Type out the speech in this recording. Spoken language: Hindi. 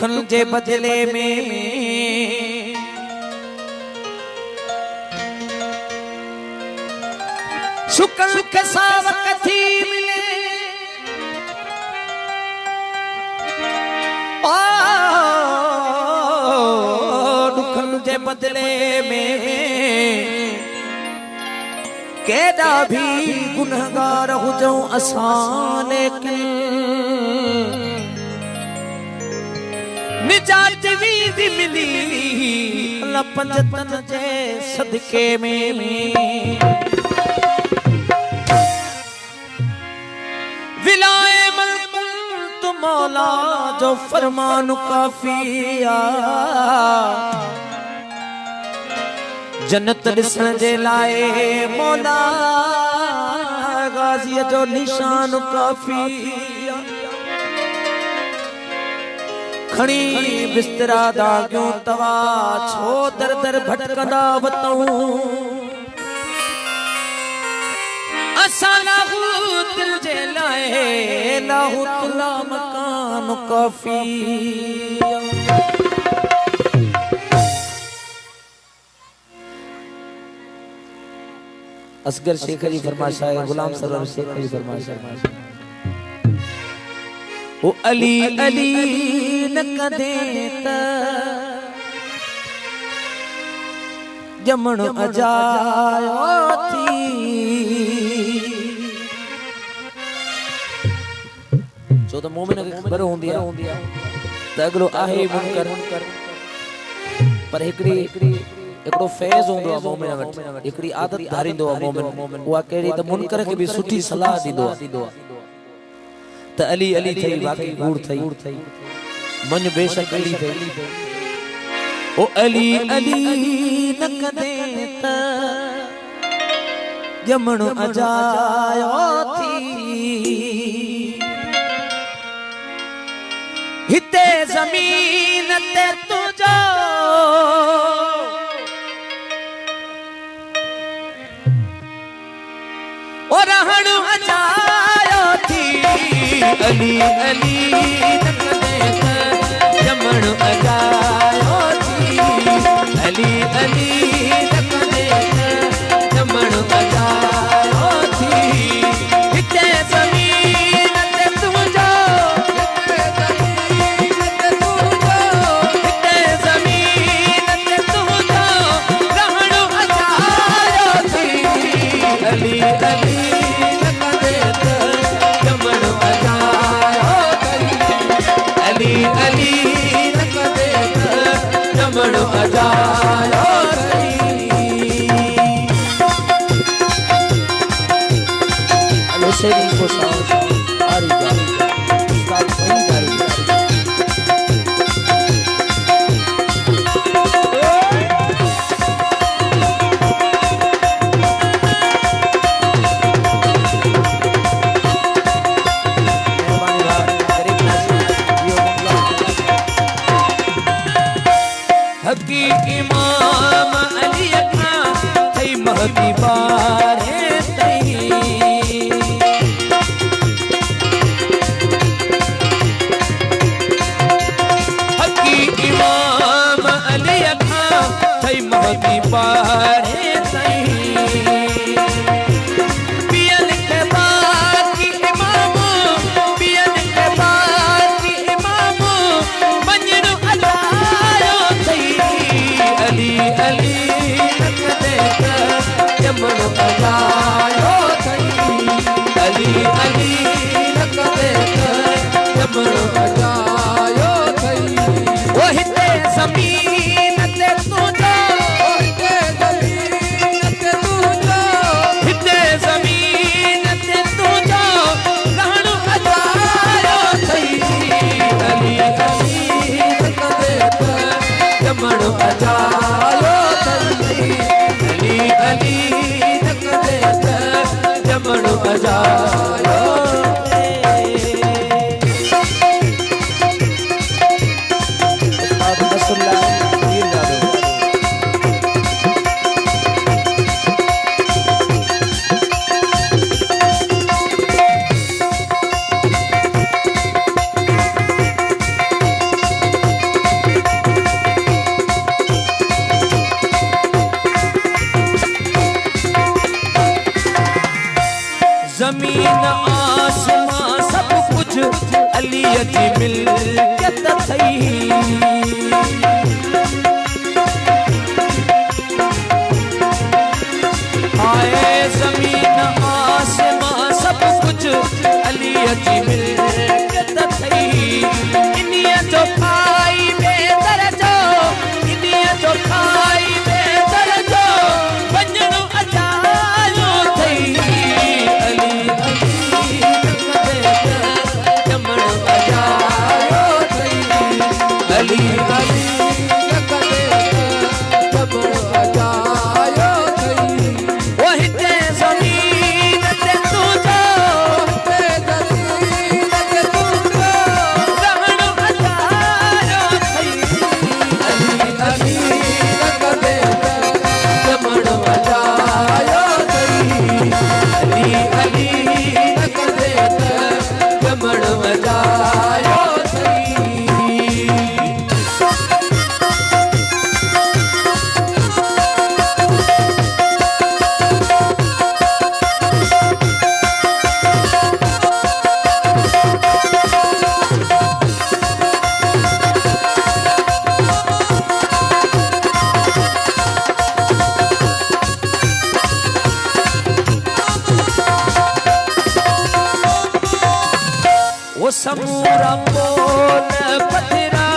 दुखन जे बदले में सुकन के सावक थी मिले ओ दुखन जे बदले में केड़ा भी गुनहगार हुजो असान निजात भी मिली पंजतन जे सदके में विलाए मलकुल तु मौला जो फरमान काफिया जन्नत दिसण जे लाए मौला गाज़ी जो निशान काफिया खणी बिस्तरा दागियो तवा छो दर दर भटकंदा वतऊं असा लाहू दिल जे लाए लाहू तुला मकान काफी असगर शेख जी फरमाशा है गुलाम सरवर शेख जी फरमाशा ओ अली अली न कदे त जमण अजायो थी जो तो मोमिन खे ख़बर होंदी आहे त अगलो आहे मुनकर पर एकड़ो फैज़ होंदो आहे मोमिन वट एकड़ी आदत धारिंदो आहे मोमिन उहा कहिड़ी त मुनकर खे भी सुठी सलाह ॾींदो आहे त अली अली थई बाक़ी कूड़ थई मन बेशक अली थई ओ अली अली न कदे त जमण अजायो थी हिते ज़मीन ते तुझो ओ रहण अजायो थी अली अली न कदे त जमण अजायो थी अली अली न कदे त जमण अजायो थी हिते ज़मीन ते तुझो हिते ज़मीन ते तुझो रहण अजायो थी अली अली न कदे त जमण अजायो थी अली अली न कदे त जमण अजायो थी अलो शेरी को साथ आरी गारी साथ वही गारी हकी इमाम अली अखा थई महती बारे तई हकी इमाम अली अखा थई महती बारे तई पियन के बाकी इमाम पियन के बाकी इमाम मंजर अलायो थई अली अली न कदे त जमण अजायो थई अली अली न कदे त जमण अजायो थई ओ हिते ज़मीन ते तुझो हिते ज़मीन अली जी मिल्कियत थई आए ज़मीन आसमां सब कुछ अली जी मिल्कियत थई इन्हीअ जो खाई बेदरजो इन्हीअ जो खाई बेदरजो वञण अजायो थई अली जमण अजायो थई अली अली जमण अजायो थई ओ हिते ज़मीन ते तू जो समूरा मोन पथरा